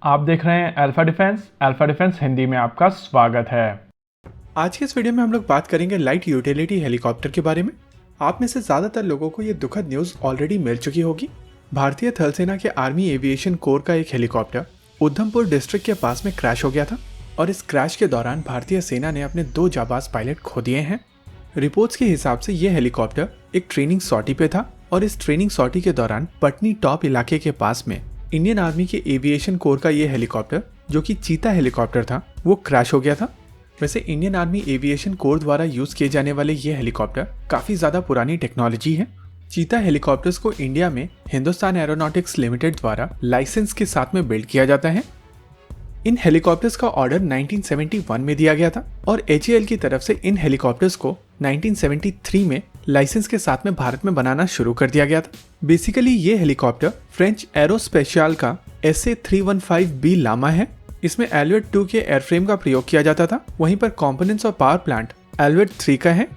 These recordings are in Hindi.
आप देख रहे हैं अल्फा डिफेंस हिंदी में आपका स्वागत है। आज के इस वीडियो में हम लोग बात करेंगे लाइट यूटिलिटी हेलीकॉप्टर के बारे में। आप में से ज़्यादातर लोगों को ये दुखद न्यूज़ ऑलरेडी मिल चुकी होगी। भारतीय थल सेना के आर्मी एविएशन कोर का एक हेलीकॉप्टर उधमपुर डिस्ट्रिक्ट के पास में क्रैश हो गया था और इस क्रैश के दौरान भारतीय सेना ने अपने 2 जाबाज पायलट खो दिए हैं। रिपोर्ट्स के हिसाब से ये हेलीकॉप्टर एक ट्रेनिंग सॉर्टी पे था और इस ट्रेनिंग सॉर्टी के दौरान पटनी टॉप इलाके के पास में इंडियन आर्मी के एविएशन कोर का ये हेलीकॉप्टर, जो कि चीता हेलीकॉप्टर था, वो क्रैश हो गया था। वैसे इंडियन आर्मी एविएशन कोर द्वारा यूज किए जाने वाले ये हेलीकॉप्टर काफी ज्यादा पुरानी टेक्नोलॉजी है। चीता हेलीकॉप्टर्स को इंडिया में हिंदुस्तान एरोनॉटिक्स लिमिटेड द्वारा लाइसेंस के साथ में बिल्ड किया जाता है। इन हेलीकॉप्टर्स का ऑर्डर 1971 में दिया गया था और HAL की तरफ से इन हेलीकॉप्टर्स को 1973 में लाइसेंस के साथ में भारत में बनाना शुरू कर दिया गया था। बेसिकली ये हेलीकॉप्टर फ्रेंच एरोस्पेशियल का SA-315B लामा है। इसमें एल्वेट 2 के एयरफ्रेम का प्रयोग किया जाता था। वहीं पर कंपोनेंट्स और पावर प्लांट एल्वेट 3 का है।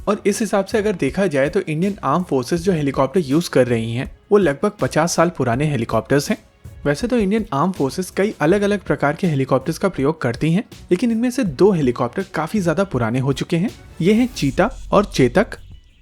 और इस हिसाब से अगर देखा जाए तो इंडियन आर्म फोर्सेस जो हेलीकॉप्टर यूज कर रही हैं वो लगभग 50 साल पुराने हेलीकॉप्टर्स हैं। वैसे तो इंडियन आर्म फोर्सेस कई अलग अलग प्रकार के हेलीकॉप्टर्स का प्रयोग करती हैं, लेकिन इनमें से 2 हेलीकॉप्टर काफी ज्यादा पुराने हो चुके हैं। ये हैं चीता और चेतक।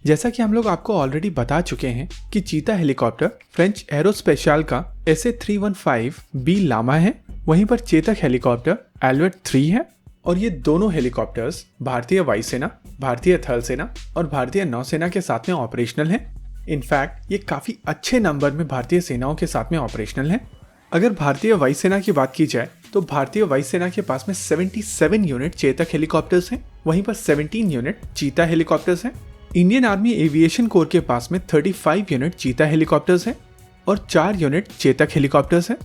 जैसा कि हम लोग आपको ऑलरेडी बता चुके हैं कि चीता हेलीकॉप्टर फ्रेंच एरोस्पेशियल का SA-315B लामा है, वहीं पर चेतक हेलीकॉप्टर एल्वेट 3 है। और ये दोनों हेलीकॉप्टर्स भारतीय वायुसेना, भारतीय थल सेना और भारतीय नौसेना के साथ में ऑपरेशनल हैं। इनफैक्ट ये काफी अच्छे नंबर में भारतीय सेनाओं के साथ में ऑपरेशनल हैं। अगर भारतीय वायुसेना की बात की जाए तो भारतीय वायुसेना के पास में 77 यूनिट चेतक हेलीकॉप्टर्स हैं, वहीं पर 17 यूनिट चीता हेलीकॉप्टर्स हैं। इंडियन आर्मी एविएशन कोर के पास में 35 यूनिट चीता हेलीकॉप्टर्स हैं और 4 यूनिट चेतक हेलीकॉप्टर्स हैं।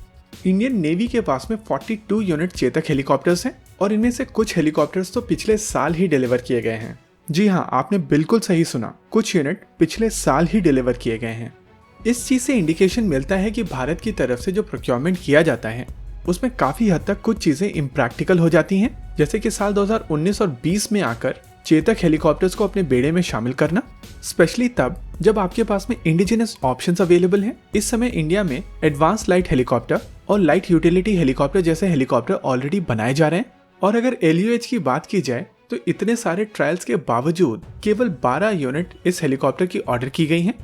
इंडियन नेवी के पास में 42 यूनिट चेतक हेलीकॉप्टर्स हैं और इनमें से कुछ हेलीकॉप्टर्स तो पिछले साल ही डिलीवर किए गए हैं। जी हाँ, आपने बिल्कुल सही सुना, कुछ यूनिट पिछले साल ही डिलीवर किए गए हैं। इस चीज से इंडिकेशन मिलता है कि भारत की तरफ से जो प्रोक्योरमेंट किया जाता है उसमें काफी हद तक कुछ चीजें इम्प्रैक्टिकल हो जाती हैं, जैसे कि साल 2019 और 20 में आकर चेतक हेलीकॉप्टर्स को अपने बेड़े में शामिल करना, स्पेशली तब जब आपके पास में इंडिजिनस ऑप्शंस अवेलेबल हैं। इस समय इंडिया में एडवांस लाइट हेलीकॉप्टर और लाइट यूटिलिटी हेलीकॉप्टर जैसे हेलीकॉप्टर ऑलरेडी बनाए जा रहे हैं। और अगर LUH की बात की जाए तो इतने सारे ट्रायल्स के बावजूद केवल 12 यूनिट इस हेलीकॉप्टर की ऑर्डर की गई हैं।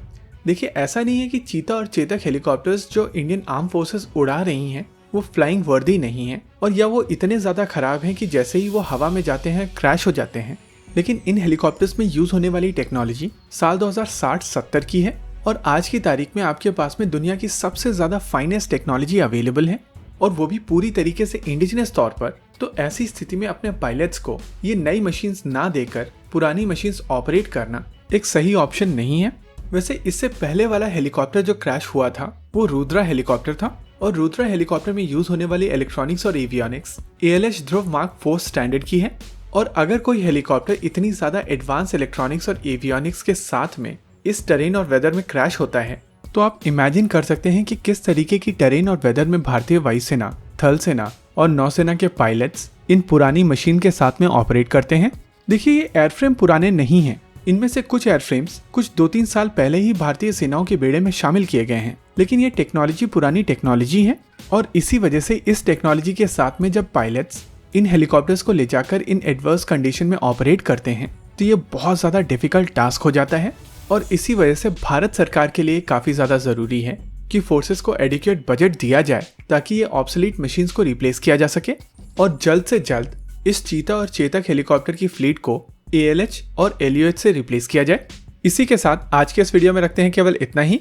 देखिए, ऐसा नहीं है कि चीता और चेतक हेलीकॉप्टर्स जो इंडियन आर्म फोर्सेस उड़ा रही हैं वो फ्लाइंग वर्दी नहीं है और या वो इतने ज्यादा खराब हैं कि जैसे ही वो हवा में जाते हैं क्रैश हो जाते हैं। लेकिन इन हेलीकॉप्टर्स में यूज होने वाली टेक्नोलॉजी साल 2060-70 की है और आज की तारीख में आपके पास में दुनिया की सबसे ज्यादा फाइनेस्ट टेक्नोलॉजी अवेलेबल है, और वो भी पूरी तरीके से इंडिजिनस तौर पर। तो ऐसी स्थिति में अपने पायलट्स को ये नई मशीन्स ना देकर पुरानी मशीन्स ऑपरेट करना एक सही ऑप्शन नहीं है। वैसे इससे पहले वाला हेलीकॉप्टर जो क्रैश हुआ था वो रुद्रा हेलीकॉप्टर था और रुद्रा हेलीकॉप्टर में यूज होने वाली इलेक्ट्रॉनिक्स और एवियोनिक्स ALH ध्रुव मार्क 4 स्टैंडर्ड की है। और अगर कोई हेलीकॉप्टर इतनी ज्यादा एडवांस इलेक्ट्रॉनिक्स और एवियोनिक्स के साथ में इस टेरेन और वेदर में क्रैश होता है तो आप इमेजिन कर सकते हैं कि किस तरीके की टेरेन और वेदर में भारतीय वायुसेना, थल सेना और नौसेना के पायलट्स इन पुरानी मशीन के साथ में ऑपरेट करते हैं। देखिए, ये एयरफ्रेम पुराने नहीं हैं। इनमें से कुछ एयरफ्रेम्स कुछ 2-3 साल पहले ही भारतीय सेनाओं के बेड़े में शामिल किए गए हैं, लेकिन ये टेक्नोलॉजी पुरानी टेक्नोलॉजी है और इसी वजह से इस टेक्नोलॉजी के साथ में जब पायलट्स इन हेलीकॉप्टर्स को ले जाकर इन एडवर्स कंडीशन में ऑपरेट करते हैं तो ये बहुत ज़्यादा डिफिकल्ट टास्क हो जाता है। और इसी वजह से भारत सरकार के लिए काफ़ी ज़्यादा ज़रूरी है कि फोर्सेस को एडिक्वेट बजट दिया जाए ताकि ये ऑब्सोलीट मशीन्स को रिप्लेस किया जा सके और जल्द से जल्द इस चीता और चेतक हेलीकॉप्टर की फ्लीट को ALH और LUH से रिप्लेस किया जाए। इसी के साथ आज के इस वीडियो में रखते हैं केवल इतना ही।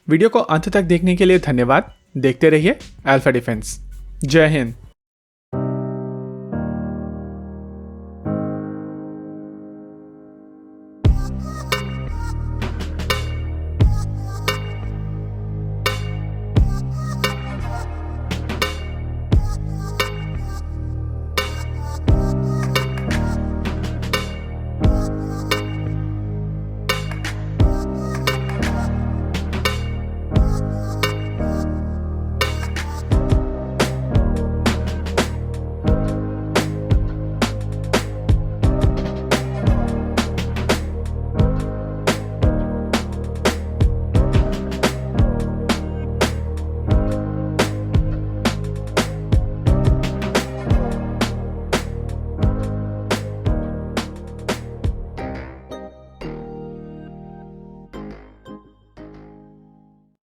वीडियो को अंत तक देखने के लिए धन्यवाद। देखते रहिए अल्फा डिफेंस। जय हिंद।